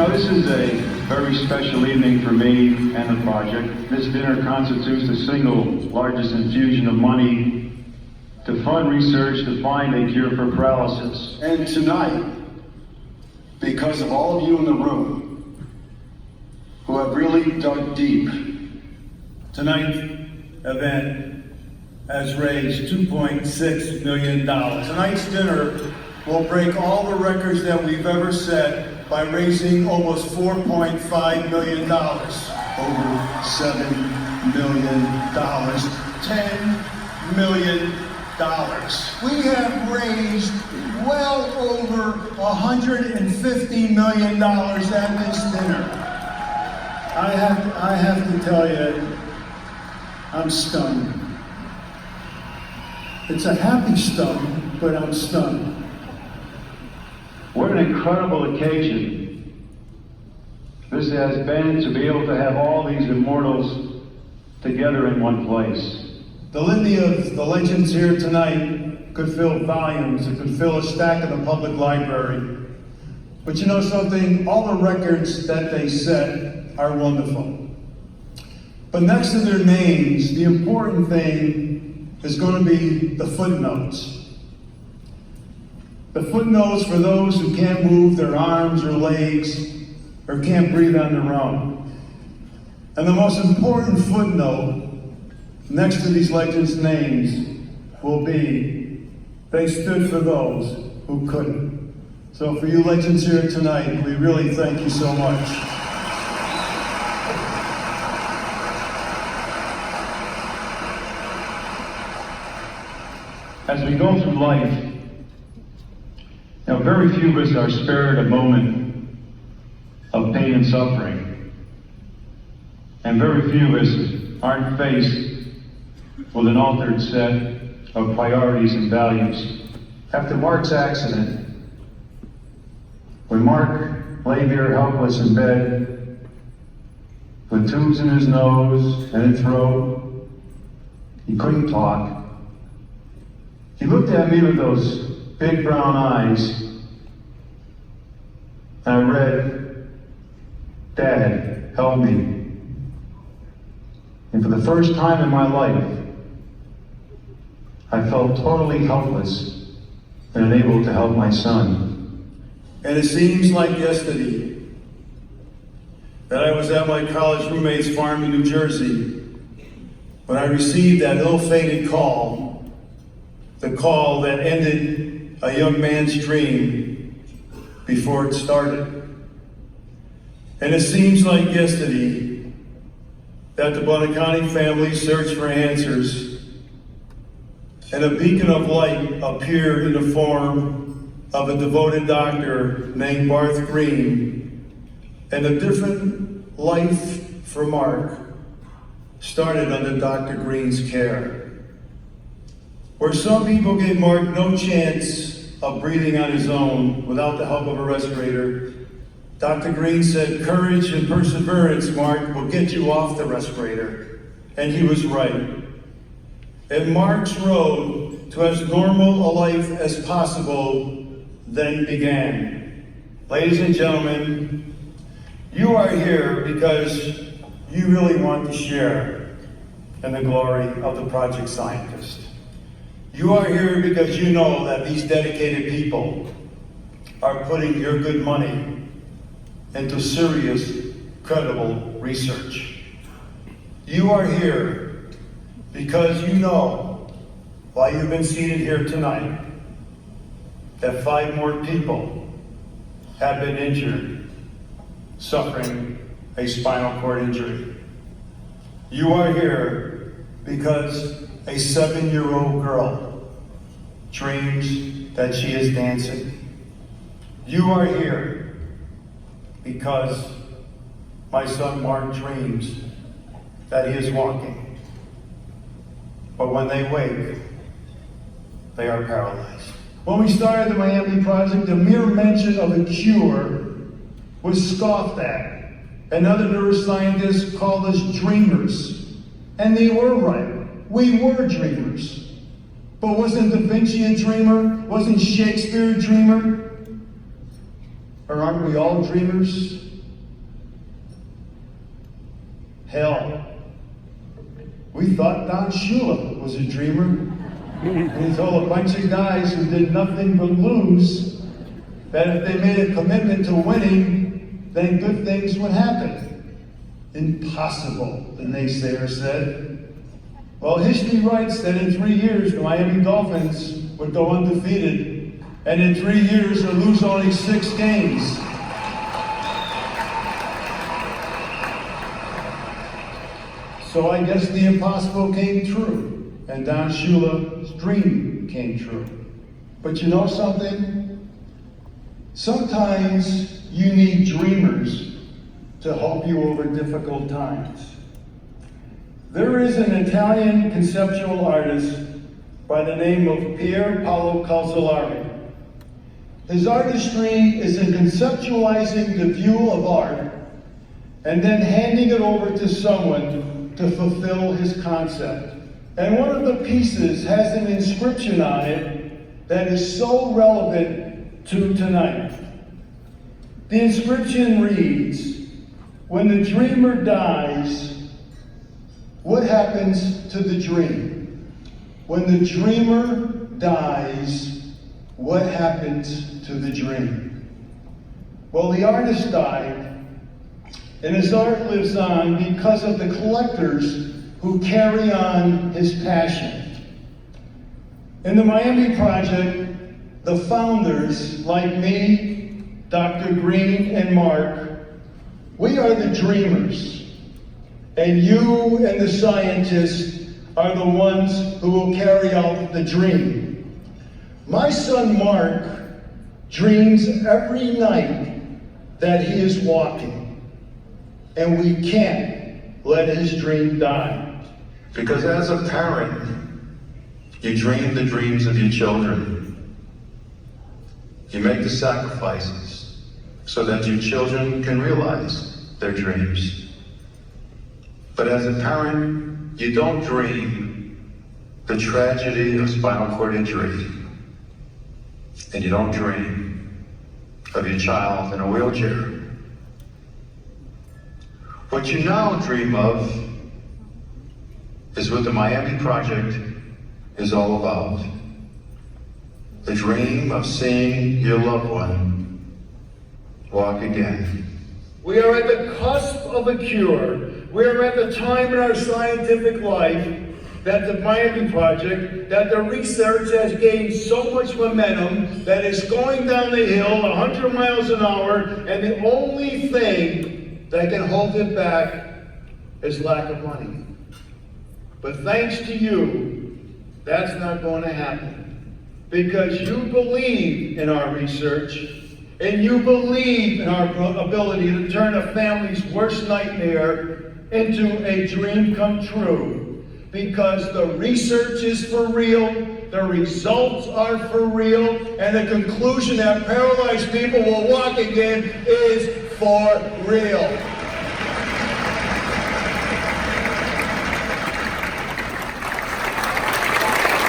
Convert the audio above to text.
know, this is a very special evening for me and the project. This dinner constitutes the single largest infusion of money to fund research to find a cure for paralysis. And tonight, because of all of you in the room who have really dug deep, tonight's event has raised $2.6 million. Tonight's dinner will break all the records that we've ever set by raising almost $4.5 million. over $7 million. $10 million. We have raised well over $150 million at this dinner. I have to tell you, I'm stunned. It's a happy stun, but I'm stunned. What an incredible occasion this has been to be able to have all these immortals together in one place. The litany of the legends here tonight could fill volumes. It could fill a stack in the public library. But you know something? All the records that they set are wonderful. But next to their names, the important thing is going to be the footnotes. The footnotes for those who can't move their arms or legs or can't breathe on their own. And the most important footnote next to these legends' names will be, they stood for those who couldn't. So for you legends here tonight, we really thank you so much. As we go through life, now, very few of us are spared a moment of pain and suffering. And very few of us aren't faced with an altered set of priorities and values. After Mark's accident, when Mark lay there helpless in bed, with tubes in his nose and his throat, he couldn't talk. He looked at me with those big brown eyes, and I read, "Dad, help me." And for the first time in my life, I felt totally helpless and unable to help my son. And it seems like yesterday that I was at my college roommate's farm in New Jersey when I received that ill-fated call, the call that ended a young man's dream before it started. And it seems like yesterday that the Buoniconti family searched for answers, and a beacon of light appeared in the form of a devoted doctor named Barth Green, and a different life for Mark started under Dr. Green's care. Where some people gave Mark no chance of breathing on his own without the help of a respirator, Dr. Green said, "Courage and perseverance, Mark, will get you off the respirator." And he was right. And Mark's road to as normal a life as possible then began. Ladies and gentlemen, you are here because you really want to share in the glory of the Project Scientist. You are here because you know that these dedicated people are putting your good money into serious, credible research. You are here because you know, while you've been seated here tonight, that 5 more people have been injured, suffering a spinal cord injury. You are here because a 7-year-old girl dreams that she is dancing. You are here because my son Mark dreams that he is walking. But when they wake, they are paralyzed. When we started the Miami Project, the mere mention of a cure was scoffed at, and other neuroscientists called us dreamers. And they were right. We were dreamers. But wasn't Da Vinci a dreamer? Wasn't Shakespeare a dreamer? Or aren't we all dreamers? Hell, we thought Don Shula was a dreamer. And he told a bunch of guys who did nothing but lose that if they made a commitment to winning, then good things would happen. Impossible, the naysayer said. Well, history writes that in 3 years, the Miami Dolphins would go undefeated, and in 3 years, they'll lose only 6 games. So I guess the impossible came true. And Don Shula's dream came true. But you know something? Sometimes you need dreamers to help you over difficult times. There is an Italian conceptual artist by the name of Pier Paolo Calzolari. His artistry is in conceptualizing the view of art and then handing it over to someone to fulfill his concept. And one of the pieces has an inscription on it that is so relevant to tonight. The inscription reads, "When the dreamer dies, what happens to the dream? When the dreamer dies, what happens to the dream?" Well, the artist died, and his art lives on because of the collectors who carry on his passion. In the Miami Project, the founders, like me, Dr. Green and Mark, we are the dreamers. And you and the scientists are the ones who will carry out the dream. My son Mark dreams every night that he is walking, and we can't let his dream die. Because as a parent, you dream the dreams of your children. You make the sacrifices so that your children can realize their dreams. But as a parent, you don't dream the tragedy of spinal cord injury. And you don't dream of your child in a wheelchair. What you now dream of is what the Miami Project is all about. The dream of seeing your loved one walk again. We are at the cusp of a cure. We are at the time in our scientific life that the Miami Project, that the research has gained so much momentum that it's going down the hill 100 miles an hour, and the only thing that can hold it back is lack of money. But thanks to you, that's not going to happen. Because you believe in our research, and you believe in our ability to turn a family's worst nightmare into a dream come true. Because the research is for real, the results are for real, and the conclusion that paralyzed people will walk again is for real.